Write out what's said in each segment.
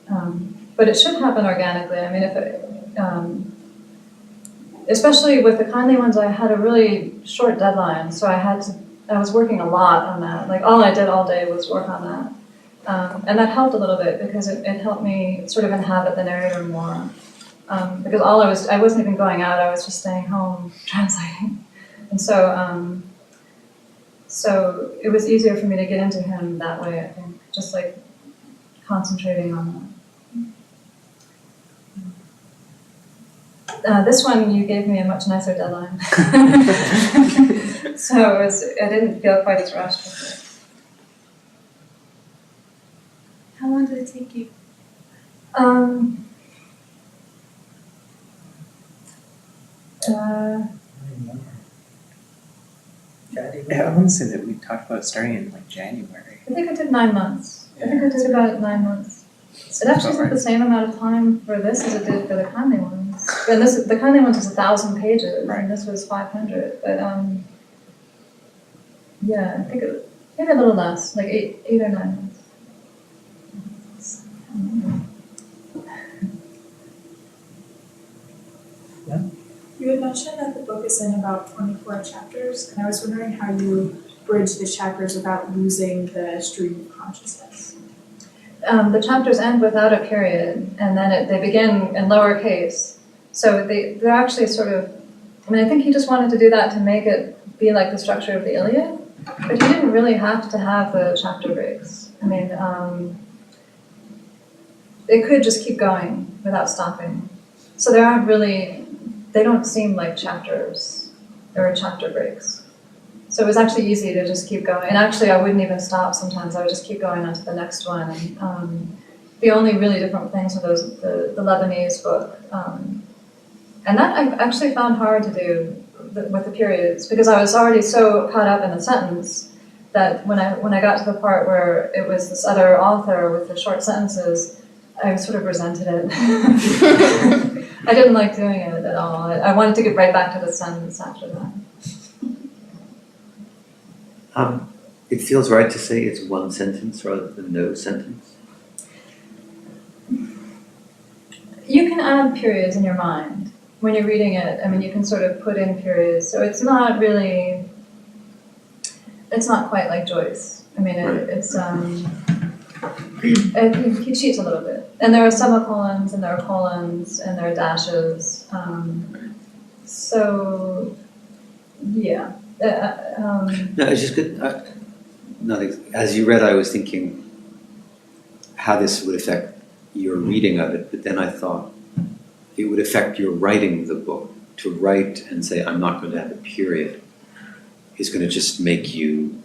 But it should happen organically. I mean, if it, especially with the kindly ones, I had a really short deadline, so I was working a lot on that. Like all I did all day was work on that. And that helped a little bit because it helped me sort of inhabit the narrator more. Because I wasn't even going out, I was just staying home translating. And so it was easier for me to get into him that way, I think, just like concentrating on that. This one, you gave me a much nicer deadline. So I didn't feel quite as rushed with it. How long did it take you? I want to say that we talked about starting in like January. I think I did 9 months. Yeah. I think I did about 9 months. It actually took the same amount of time for this as it did for the kindly ones. And the kindly ones was 1,000 pages, right. And this was 500. But yeah, I think maybe a little less, like 8 or 9 months. Yeah. You had mentioned that the book is in about 24 chapters, and I was wondering how you bridge the chapters without losing the stream of consciousness. The chapters end without a period, and then they begin in lowercase. So they're actually sort of, I mean, I think he just wanted to do that to make it be like the structure of the Iliad, but he didn't really have to have the chapter breaks. I mean, it could just keep going without stopping. So they don't seem like chapters. There are chapter breaks. So it was actually easy to just keep going. And actually, I wouldn't even stop sometimes. I would just keep going on to the next one. And, the only really different things were the Lebanese book. And that I actually found hard to do with the periods, because I was already so caught up in the sentence that when I got to the part where it was this other author with the short sentences, I sort of resented it. I didn't like doing it at all. I wanted to get right back to the sentence after that. It feels right to say it's one sentence rather than no sentence. You can add periods in your mind when you're reading it. I mean, you can sort of put in periods. So it's not quite like Joyce. I mean, he cheats a little bit. And there are semicolons, and there are colons, and there are dashes. So, yeah. No, it's just good. As you read, I was thinking how this would affect your reading of it, but then I thought it would affect your writing the book. To write and say, I'm not going to have a period, is going to just make you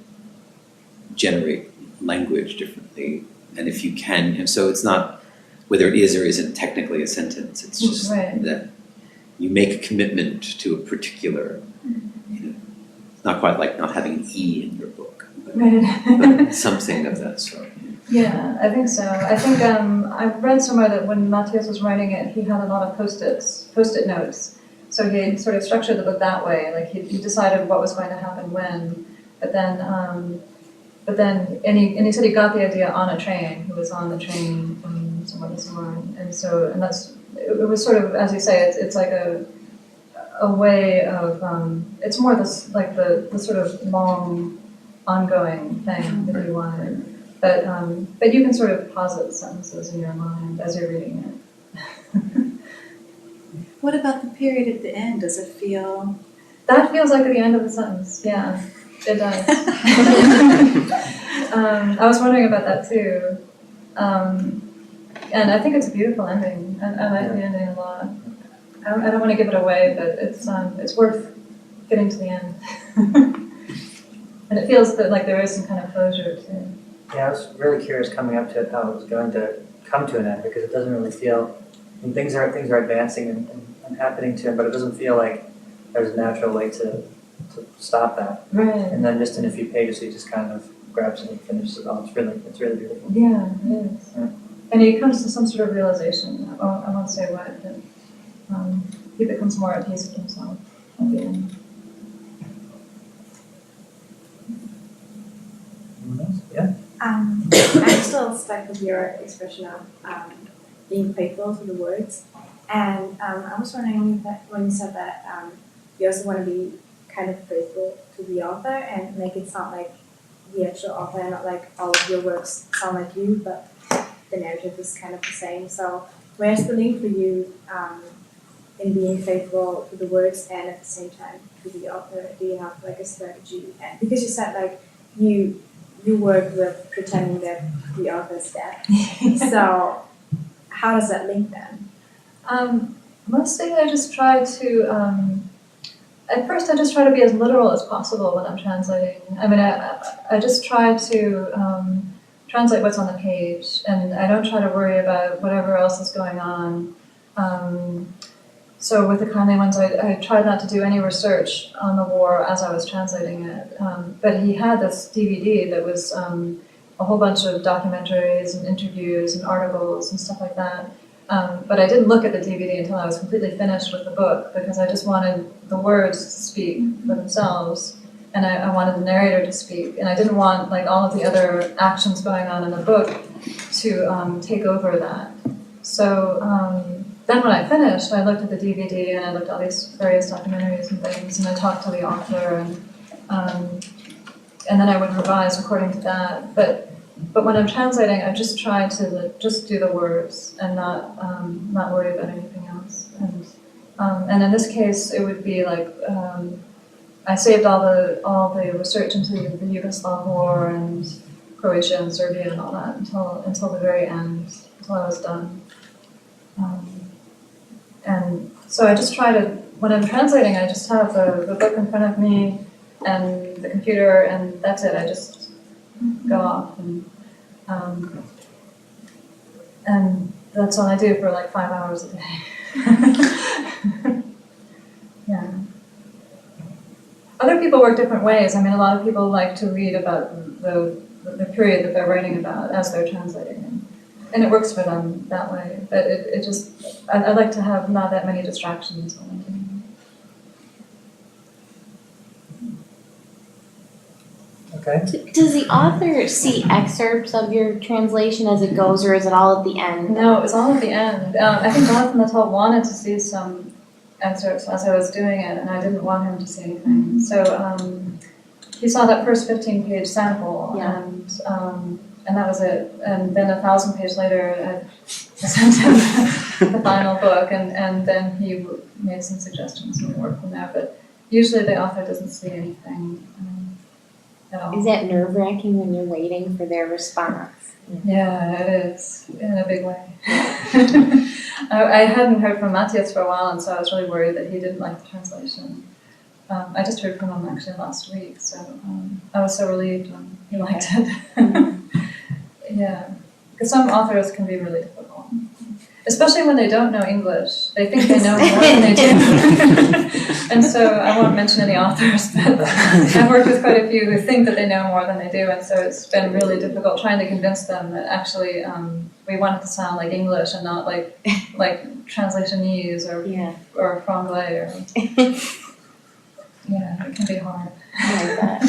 generate language differently. And if you can, and so it's not whether it is or isn't technically a sentence, it's just that you make a commitment to a particular, it's not quite like not having an E in your book, but something of that sort. Yeah, I think so. I think I've read somewhere that when Mathias was writing it, he had a lot of post-it notes. So he sort of structured the book that way. Like he decided what was going to happen when, but then he said he got the idea on a train. He was on the train from somewhere to somewhere, and that's it was sort of, as you say, it's like a way of it's more this like the sort of long ongoing thing that you wanted. But you can sort of posit sentences in your mind as you're reading it. What about the period at the end? Does it feel? That feels like the end of the sentence. Yeah, it does. I was wondering about that too, and I think it's a beautiful ending. I like the ending a lot. I don't want to give it away, but it's worth getting to the end, and it feels that like there is some kind of closure too. Yeah, I was really curious coming up to it how it was going to come to an end, because it doesn't really feel, I mean, things are advancing and happening to him, but it doesn't feel like there's a natural way to stop that. Right. And then just in a few pages, he just kind of grabs it and finishes it all. It's really beautiful. Yeah, it is. Yeah. And he comes to some sort of realization. I won't say what, but he becomes more at peace with himself at the end. Anyone else? Yeah. I'm still stuck with your expression of being faithful to the words. And I was wondering that when you said that you also want to be kind of faithful to the author and make it sound like the actual author, and not like all of your works sound like you, but the narrative is kind of the same. So where's the link for you in being faithful to the words and at the same time to the author? Do you have like a strategy? And because you said like you work with pretending that the author's dead. So how does that link then? Mostly I just try to, at first I just try to be as literal as possible when I'm translating. I mean, I just try to translate what's on the page, and I don't try to worry about whatever else is going on. So with the kindly ones, I tried not to do any research on the war as I was translating it. But he had this DVD that was a whole bunch of documentaries and interviews and articles and stuff like that. But I didn't look at the DVD until I was completely finished with the book, because I just wanted the words to speak for themselves, and I wanted the narrator to speak, and I didn't want like all of the other actions going on in the book to take over that. So then when I finished, I looked at the DVD and I looked at all these various documentaries and things, and I talked to the author, and then I would revise according to that. But when I'm translating, I just try to just do the words and not worry about anything else. And in this case, it would be like I saved all the research into the Yugoslav War and Croatia and Serbia and all that until the very end, until I was done. And so I just try to, when I'm translating, I just have the book in front of me and the computer, and that's it. I just go off, and that's all I do for like 5 hours a day. Yeah. Other people work different ways. I mean, a lot of people like to read about the period that they're writing about as they're translating, and it works for them that way. But it just, I like to have not that many distractions when I'm doing it. Okay. Does the author see excerpts of your translation as it goes, or is it all at the end? No, it was all at the end. I think Jonathan Littell wanted to see some excerpts as I was doing it, and I didn't want him to see anything. So he saw that first 15-page sample, Yeah. and that was it. And then 1,000 pages later, I sent him the final book, and then he made some suggestions and we worked from there. But usually the author doesn't see anything at all. Is that nerve-wracking when you're waiting for their response? Yeah, it is, in a big way. I hadn't heard from Mathias for a while, and so I was really worried that he didn't like the translation. I just heard from him actually last week, so I was so relieved when he liked it. Yeah, because some authors can be really difficult, especially when they don't know English. They think they know more than they do. And so I won't mention any authors, but I've worked with quite a few who think that they know more than they do, and so it's been really difficult trying to convince them that actually we want it to sound like English and not like translationese or franglais. Or, yeah, it can be hard. I like that.